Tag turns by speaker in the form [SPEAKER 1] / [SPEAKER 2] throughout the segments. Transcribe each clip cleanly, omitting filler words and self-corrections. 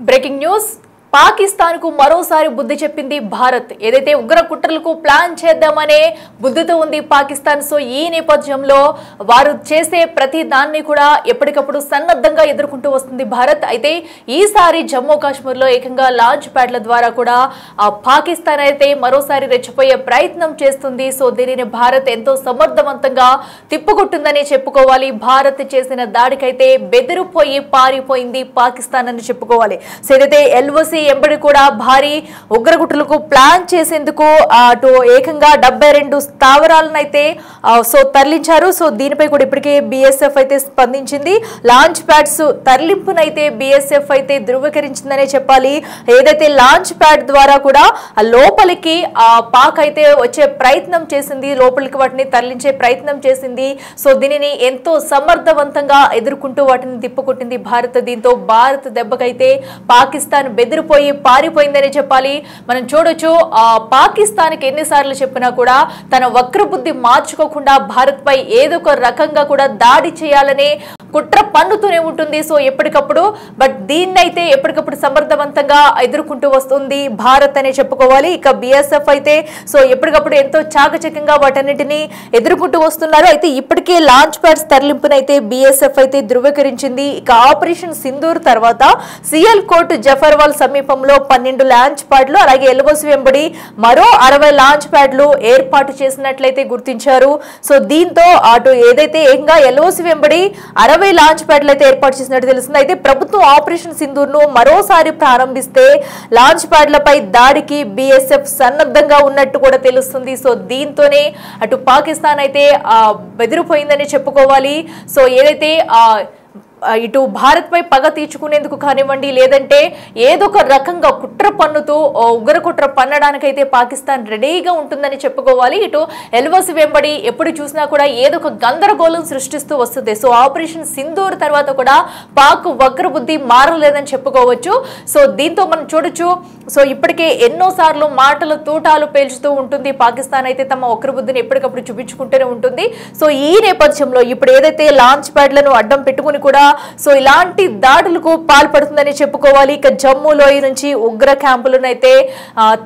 [SPEAKER 1] Breaking news Pakistan కు మరోసారి బుద్ధి చెప్పింది భారత్. ఏదైతే ఉగ్ర కుట్రలకు ప్లాన్ చేద్దామనే బుద్ధితో ఉంది పాకిస్తాన్. సో ఈ నేపథ్యంలో వారు చేసే ప్రతి దాన్ని కూడా ఎప్పటికప్పుడు సన్నద్ధంగా ఎదుర్కొంటూ వస్తుంది భారత్. అయితే ఈసారి జమ్మూ కాశ్మీర్ లో ఏకంగా లాంచ్ ప్యాడ్ల ద్వారా కూడా పాకిస్తాన్ అయితే మరోసారి రెచ్చిపోయే ప్రయత్నం చేస్తుంది. సో దీనిని భారత్ ఎంతో సమర్థవంతంగా తిప్పుకొట్టిందని చెప్పుకోవాలి. భారత్ చేసిన దాడికైతే బెదిరిపోయి పారిపోయింది పాకిస్తాన్ అని చెప్పుకోవాలి. సో ఏదైతే ఎల్ఓసి ఎంబడి కూడా భారీ ఉగ్రగుట్టులకు ప్లాన్ చేసేందుకు అటు ఏకంగా 72 స్థావరాలను అయితే సో తరలించారు. సో దీనిపై కూడా ఇప్పటికే బిఎస్ఎఫ్ అయితే స్పందించింది. లాంచ్ ప్యాడ్స్ తరలింపునైతే బిఎస్ఎఫ్ అయితే ధృవీకరించిందనే చెప్పాలి. ఏదైతే లాంచ్ ప్యాడ్ ద్వారా కూడా లోపలికి పాక్ అయితే వచ్చే ప్రయత్నం చేసింది, లోపలికి వాటిని తరలించే ప్రయత్నం చేసింది. సో దీనిని ఎంతో సమర్థవంతంగా ఎదుర్కొంటూ వాటిని తిప్పుకొట్టింది భారత్. దీంతో భారత్ దెబ్బకైతే పాకిస్తాన్ బెదిరిపోయి పారిపోయిందని చెప్పాలి. మనం చూడొచ్చు పాకిస్తాన్ కి ఎన్నిసార్లు చెప్పినా కూడా తన వక్రబుద్ధి మార్చుకోకుండా భారత్ పై ఏదో ఒక రకంగా కూడా దాడి చేయాలనే కుట్ర పన్నుతూనే ఉంటుంది. సో ఎప్పటికప్పుడు బట్ దీన్నైతే ఎప్పటికప్పుడు సమర్థవంతంగా ఎదుర్కొంటూ వస్తుంది భారత్ అనే చెప్పుకోవాలి. ఇక బిఎస్ఎఫ్ అయితే సో ఎప్పటికప్పుడు ఎంతో చాకచక్యంగా వాటన్నిటిని ఎదుర్కొంటూ వస్తున్నారు. అయితే ఇప్పటికే లాంచ్ ప్యాడ్స్ తరలింపునైతే బిఎస్ఎఫ్ అయితే ధృవీకరించింది. ఇక ఆపరేషన్ సింధూర్ తర్వాత సియాల్కోట్ జఫర్వాల్ సమీపంలో 12 లాంచ్ ప్యాడ్లు అలాగే ఎల్ఓసి వెంబడి మరో 60 లాంచ్ ప్యాడ్లు ఏర్పాటు చేసినట్లయితే గుర్తించారు. సో దీంతో అటు ఏదైతే ఏకంగా ఎల్ఓసి వెంబడి 60 లాంచ్ ప్యాడ్లు అయితే ఏర్పాటు చేసినట్టు తెలుస్తుంది. అయితే ప్రభుత్వం ఆపరేషన్ సింధూర్ ను మరోసారి ప్రారంభిస్తే లాంచ్ ప్యాడ్లపై దాడికి బిఎస్ఎఫ్ సన్నద్ధంగా ఉన్నట్టు కూడా తెలుస్తుంది. సో దీంతోనే అటు పాకిస్తాన్ అయితే బెదిరిపోయిందని చెప్పుకోవాలి. సో ఏదైతే ఇటు భారత్ పై పగ తీర్చుకునేందుకు కానివ్వండి, లేదంటే ఏదో ఒక రకంగా కుట్ర పన్నుతూ ఉగ్ర కుట్ర పన్నడానికైతే పాకిస్తాన్ రెడీగా ఉంటుందని చెప్పుకోవాలి. ఇటు ఎల్ఓసి వెంబడి ఎప్పుడు చూసినా కూడా ఏదో ఒక గందరగోళం సృష్టిస్తూ వస్తుంది. సో ఆపరేషన్ సింధూర్ తర్వాత కూడా పాక్ వక్రబుద్ధి మారలేదని చెప్పుకోవచ్చు. సో దీంతో మనం చూడొచ్చు. సో ఇప్పటికే ఎన్నోసార్లు మాటలు తూటాలు పేల్చుతూ ఉంటుంది పాకిస్తాన్. అయితే తమ వక్రబుద్ధిని ఎప్పటికప్పుడు చూపించుకుంటూనే ఉంటుంది. సో ఈ నేపథ్యంలో ఇప్పుడు ఏదైతే లాంచ్ ప్యాడ్లను అడ్డం పెట్టుకుని కూడా సో ఇలాంటి దాడులకు పాల్పడుతుందని చెప్పుకోవాలి. ఇక జమ్మూ లోయ నుంచి ఉగ్ర క్యాంపులను అయితే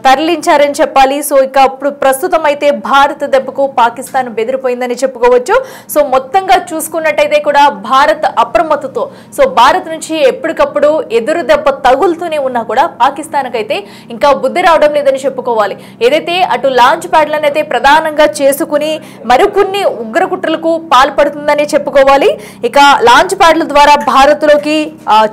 [SPEAKER 1] తరలించారని చెప్పాలి. సో ఇక అప్పుడు ప్రస్తుతం అయితే భారత్ దెబ్బకు పాకిస్తాన్ బెదిరిపోయిందని చెప్పుకోవచ్చు. సో మొత్తంగా చూసుకున్నట్టయితే కూడా భారత్ అప్రమత్తతో సో భారత్ నుంచి ఎప్పటికప్పుడు ఎదురు దెబ్బ తగులుతూనే ఉన్నా కూడా పాకిస్తాన్ అయితే ఇంకా బుద్ధి రావడం లేదని చెప్పుకోవాలి. ఏదైతే అటు లాంచ్ ప్యాడ్లను అయితే ప్రధానంగా చేసుకుని మరికొన్ని ఉగ్ర కుట్రలకు పాల్పడుతుందని చెప్పుకోవాలి. ఇక లాంచ్ ప్యాడ్ల ద్వారా భారత్ లోకి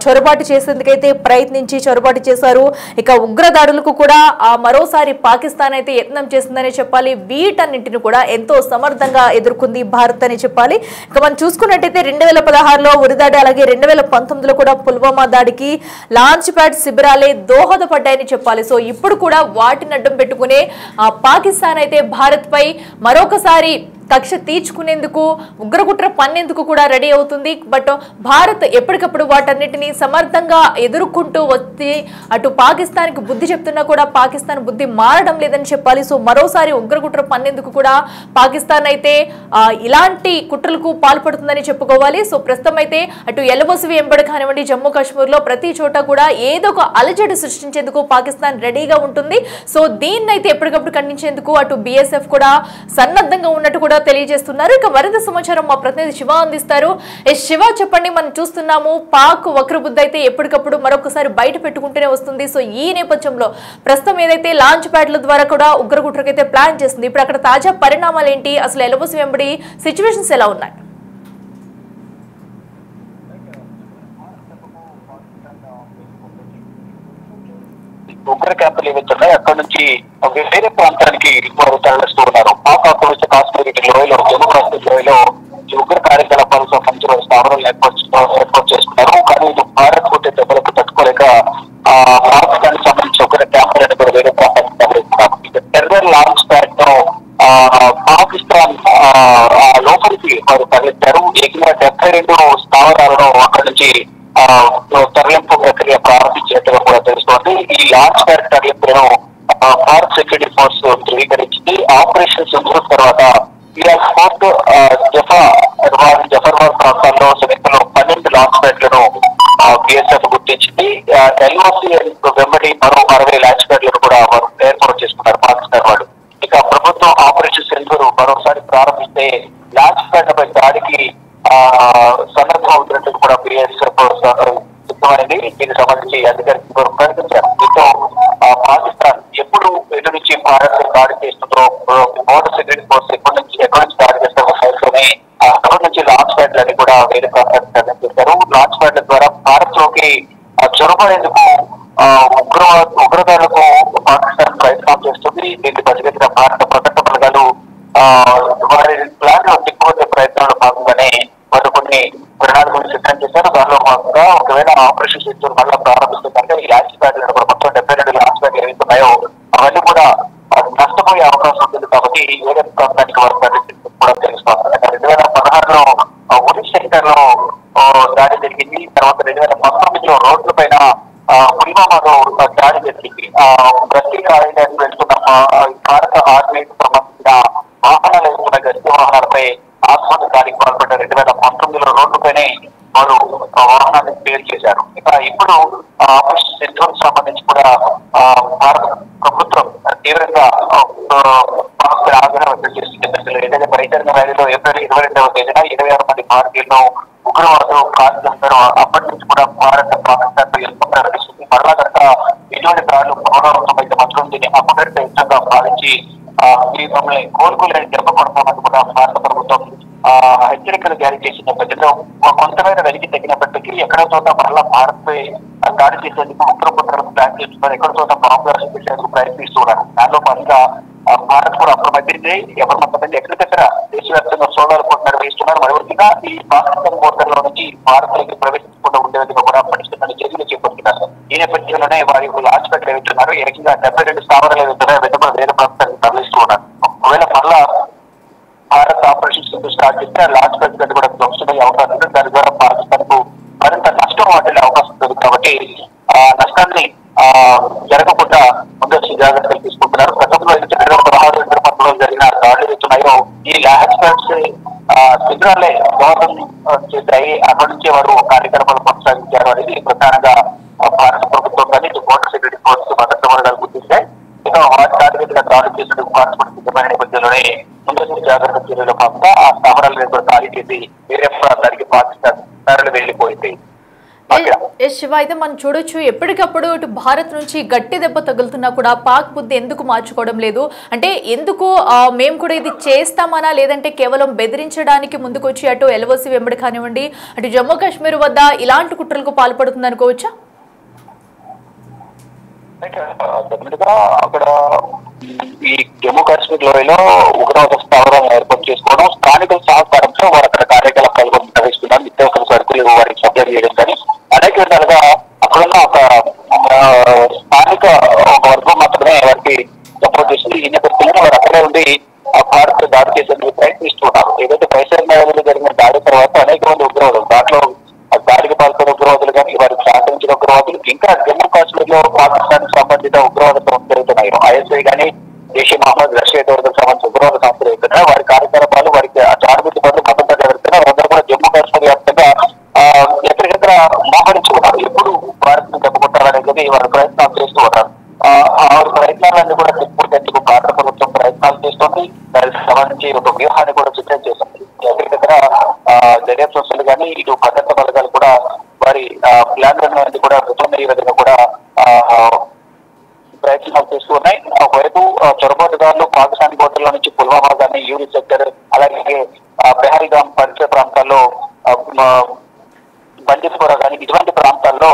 [SPEAKER 1] చొరబాటు చేసేందుకైతే ప్రయత్నించి చొరబాటు చేశారు. ఇక ఉగ్రదాడులకు కూడా మరోసారి పాకిస్తాన్ అయితే యత్నం చేసిందని చెప్పాలి. వీటన్నింటిని కూడా ఎంతో సమర్థంగా ఎదుర్కొంది భారత్ అని చెప్పాలి. ఇక మనం చూసుకున్నట్టయితే 2016లో ఉరిదాడి అలాగే 2019లో కూడా పుల్వామా దాడికి లాంచ్ ప్యాడ్ శిబిరాలే దోహదపడ్డాయని చెప్పాలి. సో ఇప్పుడు కూడా వాటిని అడ్డం పెట్టుకునే పాకిస్తాన్ అయితే భారత్ పై మరొకసారి కక్ష తీర్చుకునేందుకు ఉగ్రకుట్ర పన్నేందుకు కూడా రెడీ అవుతుంది. బట్ భారత్ ఎప్పటికప్పుడు వాటన్నిటిని సమర్థంగా ఎదుర్కొంటూ వచ్చి అటు పాకిస్తాన్ కి బుద్ధి చెప్తున్నా కూడా పాకిస్తాన్ బుద్ధి మారడం లేదని చెప్పాలి. సో మరోసారి ఉగ్రకుట్ర పన్నేందుకు కూడా పాకిస్తాన్ అయితే ఇలాంటి కుట్రలకు పాల్పడుతుందని చెప్పుకోవాలి. సో ప్రస్తుతం అయితే అటు ఎల్ఓసి వెంబడి కానివ్వండి జమ్మూ కాశ్మీర్ లో ప్రతి చోట కూడా ఏదో ఒక అలజడి సృష్టించేందుకు పాకిస్తాన్ రెడీగా ఉంటుంది. సో దీన్నైతే ఎప్పటికప్పుడు ఖండించేందుకు అటు బిఎస్ఎఫ్ కూడా సన్నద్ధంగా ఉన్నట్టు కూడా తెలియజేస్తున్నారు. ఇక మరింత సమాచారం మా ప్రతినిధి శివ అందిస్తారు. శివ, చెప్పండి. మనం చూస్తున్నాము పాక్ వక్రబుద్ధి అయితే ఎప్పటికప్పుడు మరొకసారి బయట పెట్టుకుంటూనే వస్తుంది. సో ఈ నేపథ్యంలో ప్రస్తుతం ఏదైతే లాంచ్ ప్యాడ్ల ద్వారా కూడా ఉగ్రకుట్రకైతే ప్లాన్ చేస్తుంది, ఇప్పుడు అక్కడ తాజా పరిణామాలు ఏంటి, అసలు ఎల్ఓసి వెంబడి సిచ్యువేషన్స్ ఎలా ఉన్నాయి?
[SPEAKER 2] ఉగ్ర క్యాంపులు ఏవైతే ఉన్నాయో అక్కడ నుంచి వేరే ప్రాంతానికి వారు తరలిస్తూ ఉన్నారు. పాక్ ఆక్రమిత కాశ్మీర్ లోయలో జమ్మూ కాశ్మీర్ లోయలో ఈ ఉగ్ర కార్యకలాపాలకు సంబంధించిన స్థావరాలను ఏర్పాటు చేసుకున్నారు. కానీ ఇది భారత్ కొట్టే దెబ్బలకు తట్టుకోలేక పాకిస్తాన్ సంబంధించి ఉగ్ర క్యాంపులను కూడా వేరే ప్రాంతానికి తరలిస్తున్నారు. ఇక టెర్రర్ లాంచ్ ప్యాడ్ ను పాకిస్తాన్ లోపలికి వారు తరలించారు. ఏకంగా 72 స్థావరాలను అక్కడి నుంచి తరలింపు ప్రక్రియ ప్రారంభించినట్టుగా కూడా తెలుస్తోంది. ఈ లాంచ్ ప్యాడ్ తరలింపులను భారత్ సెక్యూరిటీ ఫోర్స్ ధృవీకరించింది. ఆపరేషన్ సింధూర్ తర్వాత జఫర్వాల్ ప్రాంతాల్లో సమీపంలో 12 లాంచ్ ప్యాడ్లను బిఎస్ఎఫ్ గుర్తించింది. ఎల్ఓసి వెంబడి మరో 60 లాంచ్ ప్యాడ్లను కూడా వారు ఏర్పాటు చేసుకున్నారు పాకిస్తాన్ వాళ్ళు. ఇక ప్రభుత్వం ఆపరేషన్ సింధూర్ మరోసారి ప్రారంభిస్తే లాంచ్ ప్యాడ్లపై దాడికి సందర్భం అవుతున్నట్టు కూడా బిఎస్ఎఫ్ సిద్ధమైంది. దీనికి సంబంధించి అధికారులు ప్రకటించారు. దీంతో పాకిస్తాన్ ఎప్పుడు ఎటు నుంచి భారత్ దాడి చేస్తుందో, బోర్డర్ సెక్యూరిటీ ఫోర్స్ ఎక్కడి నుంచి దాడి చేస్తారో సైట్లోనే అక్కడి నుంచి లాంచ్ ప్యాడ్లని కూడా వేరే ప్రాంతాలకు చేశారు. లాంచ్ ప్యాడ్ల ద్వారా భారత్ లోకి చొరబడేందుకు ఉగ్రవాదులకు పాకిస్తాన్ ప్రయత్నం చేస్తుంది. దీన్ని బతికెత్తిన భారత భద్రతా బలగాలు వారి ప్లాన్ లో తిక్కువచ్చే ప్రయత్నాల్లో భాగంగానే వారు కొన్ని ప్రణాళికలు సిద్ధం చేశారు. దానిలో భాగంగా ఒకవేళ ఆపరేషన్ సింధూర్ మళ్ళా ప్రారంభిస్తుందంటే ఈ లాంచ్ ప్యాడ్లను కూడా మొత్తం 72 లాంచ్ ప్యాడ్లు ఏవైతున్నాయో అవన్నీ కూడా నష్టపోయే అవకాశం ఉంటుంది. కాబట్టి వేరే ప్రాంతానికి వారు కూడా తెలుసుకోవాలి. 2016లో ఉరి సెక్టర్ లో దాడి జరిగింది. తర్వాత 2019లో రోడ్ల పైన పుల్వామాలో దాడి జరిగింది. గస్తీ కార్యాలయానికి వెళ్తున్న భారత ఆర్మీకి సంబంధించిన వాహనాలు వెళ్తున్న గస్తీ వాహనాలపై ఆత్మహత్య దాడికి పాల్పడ్డ 2019లో రోడ్డుపైనే వారు వాహనాన్ని క్లియర్ చేశారు. ఇక ఇప్పుడు ఆపరేషన్ సింధూర్ సంబంధించి కూడా భారత ప్రభుత్వం తీవ్రంగా ఆగ్రహం వ్యక్తం చేస్తుంది. ఏదైతే బహిరంగ ర్యాలీలో ఏప్రిల్ 22వ తేదీన 26 మంది భారతీయులను ఉగ్రవాదులు కాల్ చేస్తారు. అప్పటి నుంచి కూడా భారత పాకిస్తాన్ ఎంతో నడిస్తుంది. మరలా కనుక ఇటువంటి దాడులు పునరావృతమైతే మాత్రం దీన్ని అపకరిత యుద్ధంగా భావించి ఈ మమ్మల్ని కోలుకోలేని దెబ్బ కొడతామని కూడా భారత ప్రభుత్వం హెచ్చరికలు జారీ చేసిన నేపథ్యంలో కొంతమేర వెలికి తగ్గినప్పటికీ ఎక్కడో చోట మరలా భారత్ పై దాడి చేసేందుకు ఉగ్రపుత్రులకు ప్లాన్ చేస్తున్నారు. ఎక్కడో చోట బాంబు చేసేందుకు ప్రయత్నిస్తున్నారు. దానిలో భాగంగా భారత్ కూడా అప్రమత్తింది. ఎవరి కొంతమంది ఎక్కడికక్కడ దేశవ్యాప్తంగా సోదాలు నిర్వహిస్తున్నారు. మరోవైపుగా ఈ పాకిస్తాన్ బోర్డర్ లో నుంచి భారత్లోకి ప్రవేశించకుండా ఉండేందుకు కూడా పటిష్టమైన చర్యలు చేపడుతున్నారు. ఈ నేపథ్యంలోనే వారి లాంచ్ ప్యాడ్లు ఏవైతున్నారు ఏకంగా 72 స్థావరాలు ఏవైతున్నాయో వెంటనే వేరే ప్రాంతానికి తరలిస్తూ ఉన్నారు. ఒకవేళ మళ్ళా భారత్ ఆపరేషన్ సింధూర్ స్టార్ట్ చేస్తే ఆ లాంచ్ ప్యాడ్ కూడా ధ్వంసమయ్యే అవకాశం ఉంది. దాని ద్వారా పాకిస్తాన్ కు మరింత నష్టం వాటిల్లే అవకాశం ఉంది. కాబట్టి ఆ నష్టాన్ని జరగకుండా ముందస్తు జాగ్రత్తలు తీసుకుంటున్నారు. గతంలో 2016-2019లో జరిగిన దాడులు ఏతున్నాయో ఈ లాంచ్ ప్యాడ్స్ శిబిరాలే దోహదం చేశాయి. అక్కడి నుంచే వారు కార్యక్రమాలు కొనసాగించారు అనేది ప్రధానంగా భారత ప్రభుత్వం కానీ బోర్డర్ సెక్యూరిటీ ఫోర్స్ భద్రతా వర్గాలు గుర్తించాయి. ఇక వాటి టార్గెట్గా దాడులు చేసేందుకు భారత సిద్ధమైన నేపథ్యంలోనే ముందస్తు జాగ్రత్త చర్యల భాగంగా ఆ స్థావరాలను కూడా ఖాళీ చేసి వేరే ప్రాంతానికి పాకిస్తాన్ తరలి వెళ్లిపోయింది.
[SPEAKER 1] శివ, అయితే మనం చూడొచ్చు ఎప్పటికప్పుడు ఇటు భారత్ నుంచి గట్టి దెబ్బ తగులుతున్నా కూడా పాక్ బుద్ధి ఎందుకు మార్చుకోవడం లేదు? అంటే ఎందుకు మేము కూడా ఇది చేస్తామనా, లేదంటే కేవలం బెదిరించడానికి ముందుకొచ్చి అటు ఎల్ఓసి వెంబడి కానివ్వండి, అటు జమ్మూ కాశ్మీర్ వద్ద ఇలాంటి కుట్రలకు పాల్పడుతుంది అనుకోవచ్చా?
[SPEAKER 2] అక్కడ ఈ జమ్మూ కాశ్మీర్ లోయలో ఉగ్రవాద స్థావరాలను ఏర్పాటు చేసుకోవడం, స్థానికుల సహకారంతో వారు అక్కడ కార్యకలాపాలు నిర్వహిస్తున్నారు. నిత్యావసర సరుకులు వారికి సప్లై చేయడం కానీ అనేక విధాలుగా అక్కడున్న ఒక స్థానిక ఒక వర్గం మాత్రమే వారికి సపోర్ట్ చేస్తుంది. ఈ నేపథ్యంలో వారు అక్కడే ఉండి భారత్ దాడి చేసేందుకు ప్రయత్నిస్తున్నారు. ఏదైతే పరిసర జరిగిన దాడి తర్వాత అనేక మంది ఉగ్రవాదులు, దాంట్లో దాడికి పాల్పడిన ఉగ్రవాదులు కానీ వారికి సహకరించిన ఉగ్రవాదులు ఇంకా జమ్మూ కాశ్మీర్ లో పాకిస్తాన్ సంబంధిత ఉగ్రవాద సంస్థలు జరుగుతున్నాయి. ఐఎస్ఐ కానీ జైషే మహమ్మద్, రష్యా సంబంధించిన ఉగ్రవాద సంస్థలు జరుగుతున్నాయి. వారి కార్యకలాపాలు వారికి జాగ్రత్త పనులు మద్దతు జరుగుతున్నాయి. వారందరూ కూడా జమ్మూ కాశ్మీర్ వ్యాప్తంగా ఎక్కడికెక్కడ మోహరించుకున్నారు. ఎప్పుడు భారత్ ను దెబ్బకొట్టాలనేది వారు ప్రయత్నాలు చేస్తూ ఉన్నారు. ఆ ప్రయత్నాలన్నీ కూడా తిప్పుకొట్టేందుకు భారత ప్రభుత్వం ప్రయత్నాలు చేస్తుంది. దానికి సంబంధించి ఒక వ్యూహాన్ని కూడా సిద్ధం చేస్తుంది. ఎక్కడికక్కడ దర్యాప్తు సంస్థలు కానీ ఇటు భద్రతా బలగాలు కూడా వారి ప్లాన్లను కూడా ఈ విధంగా కూడా ప్రయత్నాలు చేస్తూ ఉన్నాయి. ఒకవైపు చొరబాటుదారులు పాకిస్తాన్ బోర్డర్ల నుంచి పుల్వామా కానీ, యూరి సెక్టర్, అలాగే పెహల్గాం పరిసర ప్రాంతాల్లో బండిపుర కానీ ఇటువంటి ప్రాంతాల్లో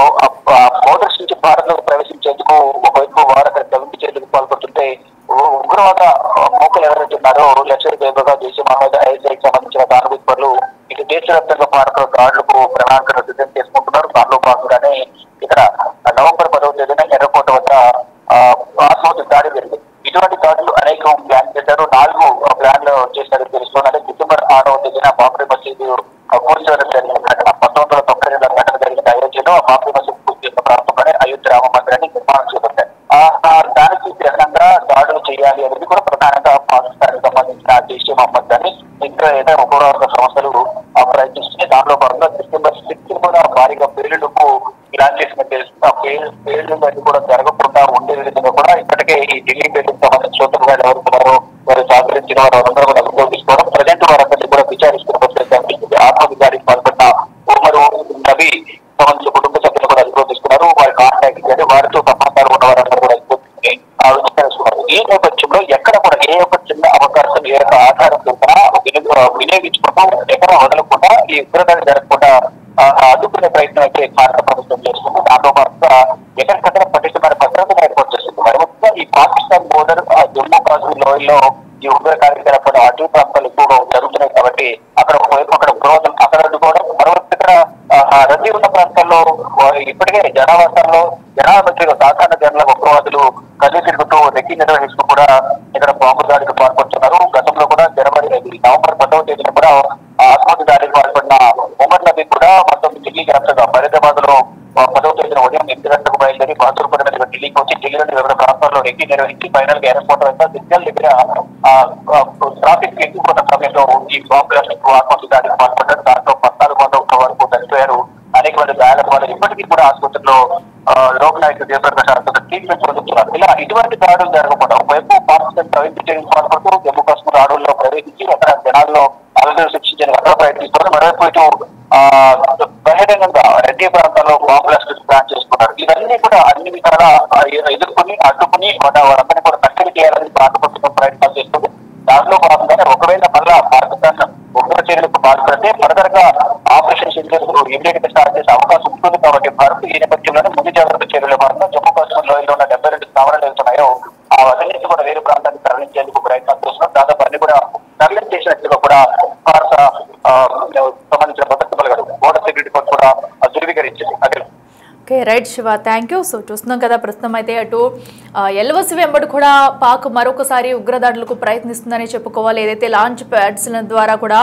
[SPEAKER 2] బోర్డర్స్ నుంచి భారత్ లో ప్రవేశించేందుకు ఒకవైపు వారు అక్కడ దళిత చర్యలకు పాల్పడుతుంటే ఉగ్రవాద మోకలు ఎవరైతే ఉన్నారో లష్కర్ తోయిబా, జైషే మహమ్మద్, ఐఎస్ఐకి సంబంధించిన దానిపరులు ఇటు దేశవ్యాప్తంగా భారత దాడులకు ప్రణాళికలు సిద్ధం చేసుకుంటున్నారు. దానిలో భాగంగానే ఇక్కడ నవంబర్ 10వ తేదీన ఎర్రకోట వద్ద ఆత్మహత్య దాడి జరిగింది. ఇటువంటి దాడులు అనేక ప్లాన్ చేశారు. 4 ప్లాన్లు చేశారని తెలుస్తున్నది. డిసెంబర్ 6వ తేదీన బాబ్రీ మసీదు కూల్చడం జరిగిన ఘటన, 1992 ఘటన జరిగిన అయోధ్యలో బాబ్రీ మసీదు కూల్చిన ప్రాంతంలోనే అయోధ్య రామ మందిరాన్ని నిర్మాణం చేపట్టారు. దానికి చిహ్నంగా దాడులు చేయాలి అనేది కూడా ప్రధానంగా పాకిస్తాన్ కి సంబంధించిన జైషే మహమ్మద్ కానీ ఇంకా ఏదైనా ఉగ్రవాద సంస్థలు ప్రయత్నిస్తున్నాయి. దానిలో భాగంగా డిసెంబర్ 6 కూడా భారీగా పేలుడుకు ప్లాన్ చేసినట్టు తెలుస్తుంది. ఆ పేలుడు అన్ని కూడా జరగకుండా ఉండే విధంగా కూడా ఇప్పటికే ఈ ఢిల్లీ పేలుడుకు సంబంధించిన సూత్రులు ఎవరున్నారో వారు సహకరించిన వారు అందరూ కూడా అదుపులో తీసుకోవడం, ప్రజెంట్ వారందరినీ కూడా విచారిస్తున్న పరిస్థితి కనిపిస్తుంది. ఆత్మవిచారికి పాల్పడిన ఉమరు నబీ సంబంధించిన కుటుంబ సభ్యులు కూడా అదుపులో తీసుకున్నారు. వారి కాంటాక్ట్ చేసి వారితో సంబంధాలు ఉన్న వారందరూ కూడా విచారిస్తున్నారు. ఈ నేపథ్యంలో ఎక్కడ కూడా ఏ ఒక్క చిన్న అవకాశం ఏ ఒక్క ఆధారం దొరికినా వినియోగించుకుంటూ ఎక్కడ వదలకుండా ఈ ఉగ్రదాడి జరగకుండా అడ్డుకునే ప్రయత్నం అయితే భారత ప్రభుత్వం చేస్తుంది. దాంతో పాటుగా ఎక్కడికక్కడ పటిష్టమైన భద్రతను ఏర్పాటు చేస్తుంది. మరి ముఖ్యంగా ఈ పాకిస్తాన్ బోర్డర్ జమ్మూ కాశ్మీర్ లోయల్లో ఈ ఉగ్ర కార్యకలాపాలు అటవీ ప్రాంతాలు ఎక్కువగా జరుగుతున్నాయి కాబట్టి అక్కడ ఒకవైపు అక్కడ ఉగ్రవాదం అక్కడ అడ్డుకోవడం, మరోవైపు ఇక్కడ రద్దీ ఉన్న ప్రాంతాల్లో ఇప్పటికే జనావాసాల్లో జనాభా సాధారణ జనాల ఉగ్రవాదులు కళ్ళు తిరుగుతూ రెక్కి నిర్వహిస్తూ కూడా ఇక్కడ బాంబు దాడికి పాల్పడుతున్నారు. గతంలో కూడా నవంబర్ 10వ తేదీన కూడా ఆత్మహత్య దాడికి పాల్పడిన ఉమర్ నబీ కూడా మొత్తం ఢిల్లీ వ్యాప్తంగా ఫరీదాబాద్ లో 10వ తేదీన ఉదయం 8 గంటలకు బయలుదేరి బహదూర్పుర మీద ఢిల్లీకి వచ్చి ఢిల్లీలోని వివిధ ప్రాంతాల్లో రెక్కి నిర్వహించి ఫైనల్ గా ఎయిర్పోర్ట్ వద్ద సిగ్నల్ దగ్గర ట్రాఫిక్ ఎక్కువ సమయంలో ఈ బాంబు బ్లాస్ట్ ఆత్మహత్య దాడికి పాల్పడ్డారు. దాంట్లో 14 మంది వరకు చనిపోయారు. అనేక మంది గాయాల వాళ్ళు ఇప్పటికీ కూడా ఆసుపత్రిలో లోక్నాయక్ జయప్రకాష్ ఆసుపత్రి ట్రీట్మెంట్ పొందుతున్నారు. ఇలా ఇటువంటి దాడులు జరగకుండా ఒకవైపు పాకిస్తాన్ ప్రవేశించడానికి పాల్పడుతూ జమ్మూ కాశ్మీర్ అడవుల్లో ప్రవేశించి అక్కడ జనాల్లో అలలు శిక్షించడానికి అక్కడ ప్రయత్నిస్తున్నారు. మరోవైపు ఇటు బహిరంగంగా రెడ్డి ప్రాంతాల్లో బాంబు బ్లాస్ట్ ప్లాన్ చేసుకున్నారు. ఇవన్నీ కూడా అన్ని విధాలా ఎదుర్కొని అడ్డుకుని వారందరినీ కూడా కట్టడి చేయాలని భారత ప్రభుత్వం ప్రయత్నాలు చేస్తుంది. దానిలో భాగంగానే ఒకవేళ మళ్ళా పాకిస్తాన్ ఉగ్ర చర్యలకు పాల్పడితే ఫర్దర్ గా ఆపరేషన్ సింధూర్ ఇమీడియట్ గా స్టార్ట్ చేసే అవకాశం ఉంటుంది. కాబట్టి భారత్ ఈ నేపథ్యంలోనే ముందు జాగ్రత్త చర్యల భాగంగా జమ్మూ కాశ్మీర్ లోయల్లో ఉన్న 72 స్థావరాలు వెళ్తున్నాయో ఆ వదిలించి కూడా వేరే ప్రాంతానికి తరలించేందుకు ప్రయత్నాలు చేస్తున్నారు. దాదాపు అన్ని కూడా తరలించేసినట్లుగా కూడా భారత సంబంధించిన భద్రత బలగాలు బోర్డర్ సెక్యూరిటీ కోర్టు కూడా ధృవీకరించింది. అదే
[SPEAKER 1] okay, right Shiva, thank you. So చూస్తున్నాం కదా ప్రస్తుతం అయితే అటు ఎల్ఓసి వెంబడి కూడా పాక్ మరొకసారి ఉగ్రదాడులకు ప్రయత్నిస్తుందని చెప్పుకోవాలి. ఏదైతే లాంచ్ ప్యాడ్స్ ద్వారా కూడా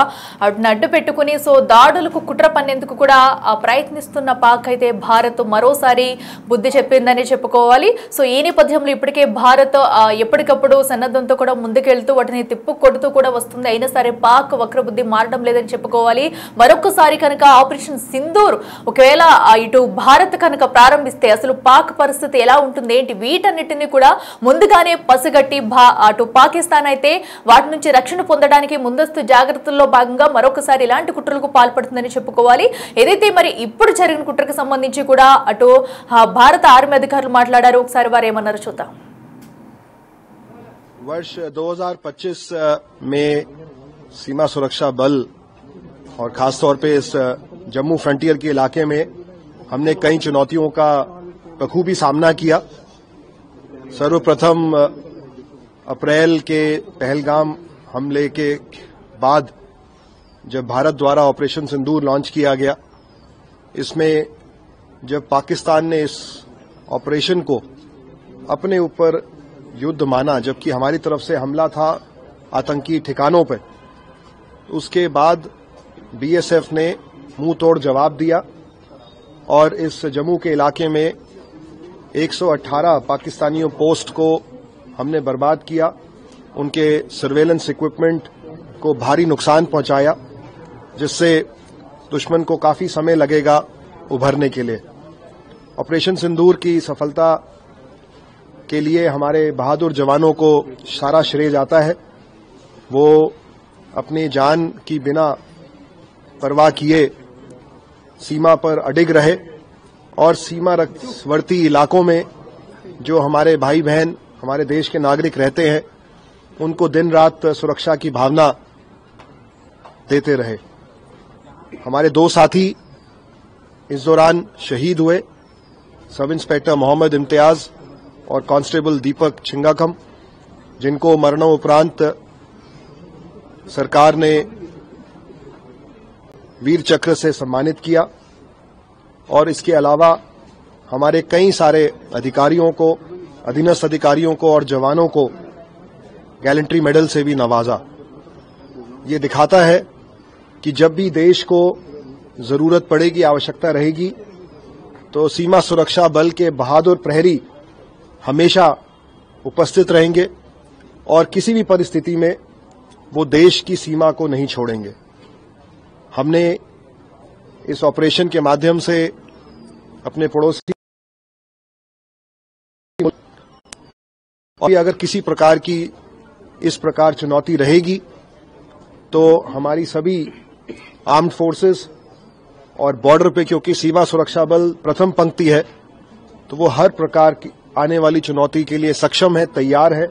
[SPEAKER 1] అడ్డు పెట్టుకుని సో దాడులకు కుట్ర పన్నేందుకు కూడా ప్రయత్నిస్తున్న పాక్ అయితే భారత్ మరోసారి బుద్ధి చెప్పిందని చెప్పుకోవాలి. సో ఈ నేపథ్యంలో ఇప్పటికే భారత్ ఎప్పటికప్పుడు సన్నద్ధంతో కూడా ముందుకెళ్తూ వాటిని తిప్పు కొడుతూ కూడా వస్తుంది. అయినా సరే పాక్ వక్రబుద్ధి మారడం లేదని చెప్పుకోవాలి. మరొకసారి కనుక ఆపరేషన్ సింధూర్ ఒకవేళ ఇటు భారత్ కనుక ప్రారంభిస్తే అసలు పాక్ పరిస్థితి ఎలా ఉంటుంది ఏంటి, వీటన్నిటిని కూడా ముందుగానే పసిగట్టి అటు పాకిస్తాన్ అయితే వాటి నుంచి రక్షణ పొందడానికి ముందస్తు జాగ్రత్తల్లో భాగంగా మరొకసారి ఇలాంటి కుట్రలకు పాల్పడుతుందని చెప్పుకోవాలి. ఏదైతే మరి ఇప్పుడు జరిగిన కుట్రకు సంబంధించి కూడా అటు భారత ఆర్మీ అధికారులు మాట్లాడారు. ఒకసారి వారు ఏమన్నారో చూద్దాం.
[SPEAKER 3] वर्ष 2025 में सीमा सुरक्षा बल और खासतौर पे इस जम्मू फ्रंटियर के इलाके में हमने कई चुनौतियों का बखूबी सामना किया। सर्वप्रथम अप्रैल के पहलगाम हमले के बाद जब भारत द्वारा ऑपरेशन सिंदूर लॉन्च किया गया, इसमें जब पाकिस्तान ने इस ऑपरेशन को अपने ऊपर युद्ध माना, जबकि हमारी तरफ से हमला था आतंकी ठिकानों पर, उसके बाद बीएसएफ ने मुंह तोड़ जवाब दिया और इस जम्मू के इलाके में 118 पाकिस्तानियों पोस्ट को हमने बर्बाद किया, उनके सर्वेलेंस इक्विपमेंट को भारी नुकसान पहुंचाया, जिससे दुश्मन को काफी समय लगेगा उभरने के लिए। ऑपरेशन सिंदूर की सफलता के लिए हमारे बहादुर जवानों को सारा श्रेय जाता है। वो अपनी जान की बिना परवाह किए सीमा पर अडिग रहे और सीमावर्ती इलाकों में जो हमारे भाई बहन हमारे देश के नागरिक रहते हैं उनको दिन रात सुरक्षा की भावना देते रहे। हमारे 2 साथी इस दौरान शहीद हुए, सब इंस्पेक्टर मोहम्मद इम्तियाज और कांस्टेबल दीपक छिंगाकम, जिनको मरणोपरांत सरकार ने वीर चक्र से सम्मानित किया। और इसके अलावा हमारे कई सारे अधिकारियों को, अधीनस्थ अधिकारियों को और जवानों को गैलेंट्री मेडल से भी नवाजा। ये दिखाता है कि जब भी देश को जरूरत पड़ेगी, आवश्यकता रहेगी, तो सीमा सुरक्षा बल के बहादुर प्रहरी हमेशा उपस्थित रहेंगे और किसी भी परिस्थिति में वो देश की सीमा को नहीं छोड़ेंगे। हमने इस ऑपरेशन के माध्यम से अपने पड़ोसी और अगर किसी प्रकार की इस प्रकार चुनौती रहेगी तो हमारी सभी आर्म्ड फोर्सेस और बॉर्डर पे, क्योंकि सीमा सुरक्षा बल प्रथम पंक्ति है, तो वो हर प्रकार की आने वाली चुनौती के लिए सक्षम है, तैयार है।